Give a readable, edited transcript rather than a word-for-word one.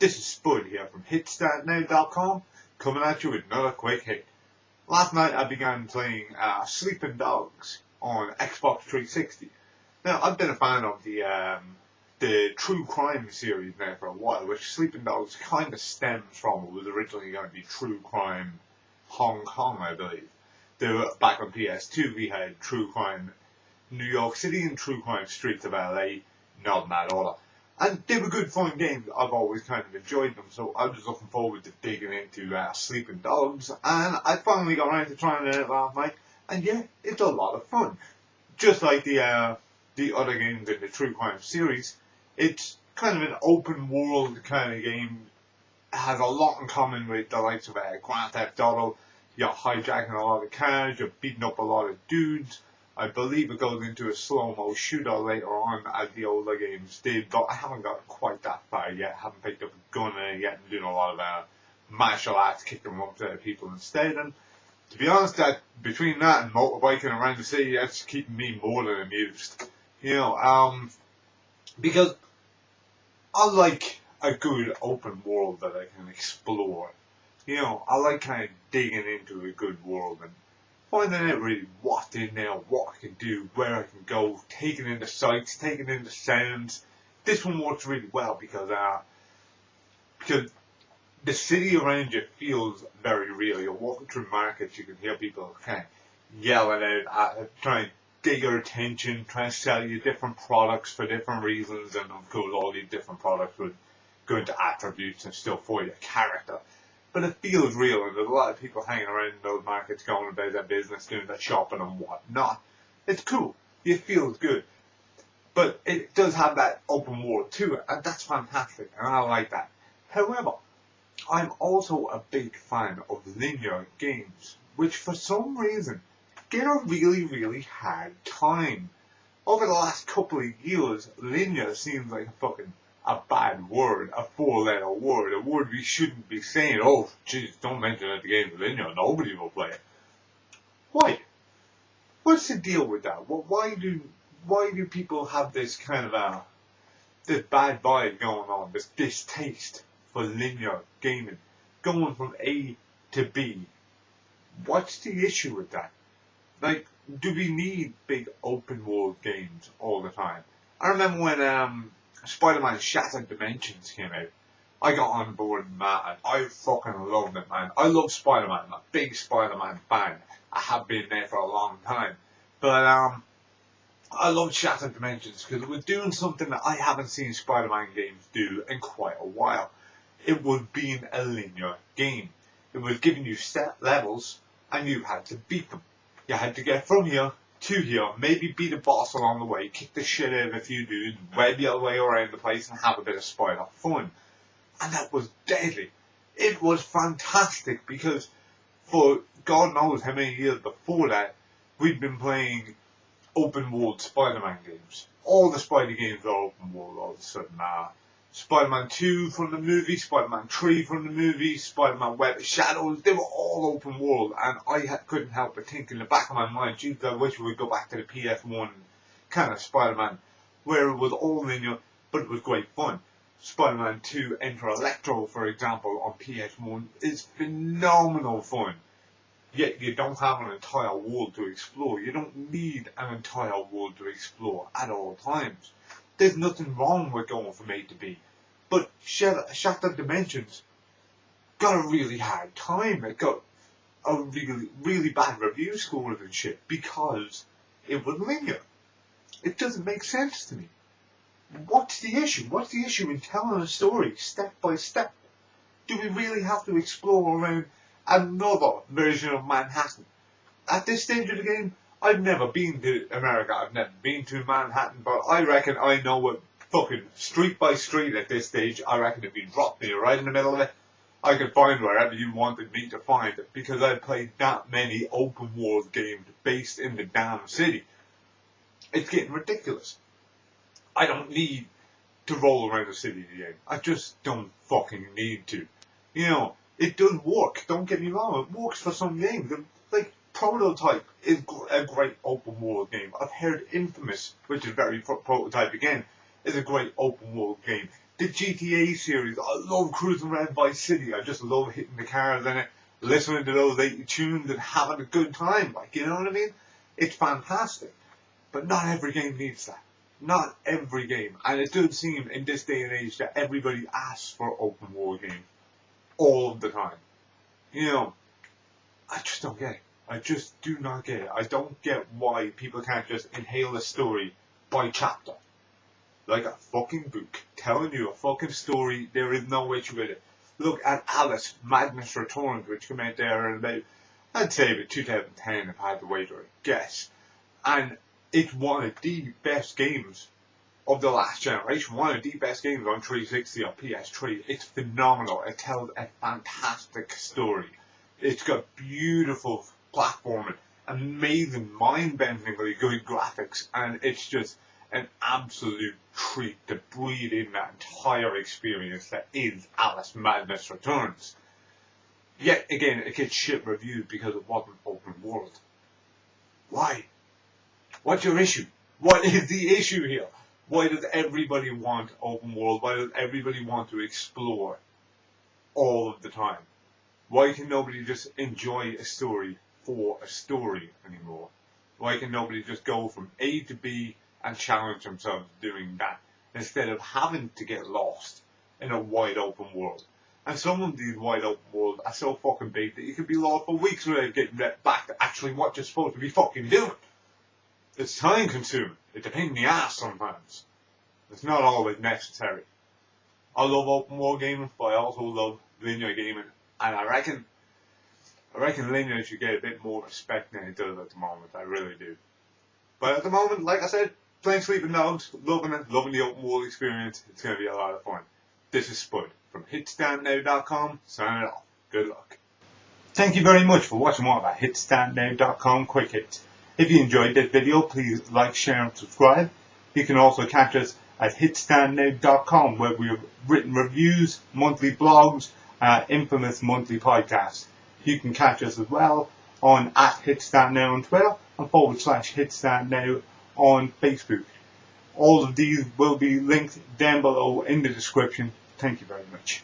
This is Spud here from HitStartNow.com, coming at you with another quick hit. Last night I began playing Sleeping Dogs on Xbox 360. Now, I've been a fan of the true crime series now for a while, which Sleeping Dogs kind of stems from. It was originally going to be True Crime Hong Kong, I believe. Back on PS2 we had True Crime New York City and True Crime Streets of LA, not in that order. And they were good fun games. I've always kind of enjoyed them, so I was looking forward to digging into Sleeping Dogs, and I finally got around to trying it last night, and yeah, it's a lot of fun. Just like the other games in the True Crime series, it's kind of an open world kind of game. It has a lot in common with the likes of Grand Theft Auto. You're hijacking a lot of cars, you're beating up a lot of dudes. I believe it goes into a slow-mo shooter later on, as the older games did, but I haven't got quite that far yet. I haven't picked up a gun in it yet and doing a lot of martial arts, kicking up to people instead. And to be honest, between that and motorbiking around the city, that's keeping me more than amused. Because I like a good open world that I can explore. I like kind of digging into a good world and finding out really what's in there, what I can do, where I can go, taking in the sights, taking in the sounds. This one works really well because the city around you feels very real. You're walking through markets, you can hear people kind of yelling out, trying to get your attention, trying to sell you different products for different reasons, and of course all these different products would go into attributes and still for your character. But it feels real, and there's a lot of people hanging around in those markets going about their business, doing their shopping and whatnot. It's cool. It feels good. But it does have that open world to it, and that's fantastic, and I like that. However, I'm also a big fan of linear games, which for some reason get a really, really hard time. Over the last couple of years, linear seems like a bad word, a four-letter word, a word we shouldn't be saying. Oh, jeez, don't mention that the game's linear, nobody will play it. Why? What's the deal with that? Why do people have this kind of this bad vibe going on, this distaste for linear gaming, going from A to B? What's the issue with that? Like, do we need big open-world games all the time? I remember when Spider-Man Shattered Dimensions came out. I got on board with that, and I fucking loved it, man. I love Spider-Man. I'm a big Spider-Man fan. I have been there for a long time. But I love Shattered Dimensions because it was doing something that I haven't seen Spider-Man games do in quite a while. It was being a linear game. It was giving you set levels, and you had to beat them. You had to get from here to here, maybe beat a boss along the way, kick the shit out of a few dudes, web your way around the place and have a bit of spider fun. And that was deadly. It was fantastic because for God knows how many years before that, we'd been playing open world Spider-Man games. All the Spider games are open world all of a sudden. Spider-Man 2 from the movie, Spider-Man 3 from the movie, Spider-Man Web of Shadows, they were all open world, and I couldn't help but think in the back of my mind, geez, I wish we would go back to the PS1 kind of Spider-Man, where it was all linear, but it was great fun. Spider-Man 2 Enter Electro, for example, on PS1 is phenomenal fun. Yet you don't have an entire world to explore. You don't need an entire world to explore at all times. There's nothing wrong with going from A to B. But Shattered Dimensions got a really hard time. It got a really, really bad review scores and shit because it was linear. It doesn't make sense to me. What's the issue? What's the issue in telling a story step by step? Do we really have to explore around another version of Manhattan? At this stage of the game, I've never been to America, I've never been to Manhattan, but I reckon I know it fucking street by street at this stage. I reckon if you dropped me right in the middle of it, I could find wherever you wanted me to find it, because I've played that many open world games based in the damn city. It's getting ridiculous. I don't need to roll around the city again. I just don't fucking need to. It does work, don't get me wrong, it works for some games. Like, Prototype is a great open world game. I've heard Infamous, which is very Prototype again, is a great open world game. The GTA series, I love cruising around Vice City. I just love hitting the cars in it, listening to those 80 tunes and having a good time. Like, you know what I mean? It's fantastic. But not every game needs that. Not every game. And it does seem in this day and age that everybody asks for open world games all the time. You know, I just don't get it. I just do not get it. I don't get why people can't just inhale a story by chapter. Like a fucking book. Telling you a fucking story, there is no issue with it. Look at Alice Madness Returns, which came out there in about, I'd say about 2010 if I had to wager a guess. And it's one of the best games of the last generation. One of the best games on 360 or PS3. It's phenomenal. It tells a fantastic story. It's got beautiful platforming, amazing, mind-bendingly good graphics, and it's just an absolute treat to breathe in that entire experience that is Alice Madness Returns. Yet again, it gets shit reviewed because it wasn't open world. Why? What's your issue? What is the issue here? Why does everybody want open world? Why does everybody want to explore all of the time? Why can nobody just enjoy a story for a story anymore? Why can nobody just go from A to B and challenge themselves doing that instead of having to get lost in a wide open world? And some of these wide open worlds are so fucking big that you could be lost for weeks without getting back to actually what you're supposed to be fucking doing. It's time consuming. It's a pain in the ass sometimes. It's not always necessary. I love open world gaming, but I also love linear gaming, and I reckon linear should get a bit more respect than it does at the moment. I really do. But at the moment, like I said, playing Sleeping Dogs, loving it, loving the open world experience. It's going to be a lot of fun. This is Spud from hitstandnow.com, signing off. Good luck. Thank you very much for watching more about hitstandnow.com Quick Hits. If you enjoyed this video, please like, share and subscribe. You can also catch us at hitstandnow.com, where we have written reviews, monthly blogs, infamous monthly podcasts. You can catch us as well on @hitstandnow on Twitter and /hitstandnow on Facebook. All of these will be linked down below in the description. Thank you very much.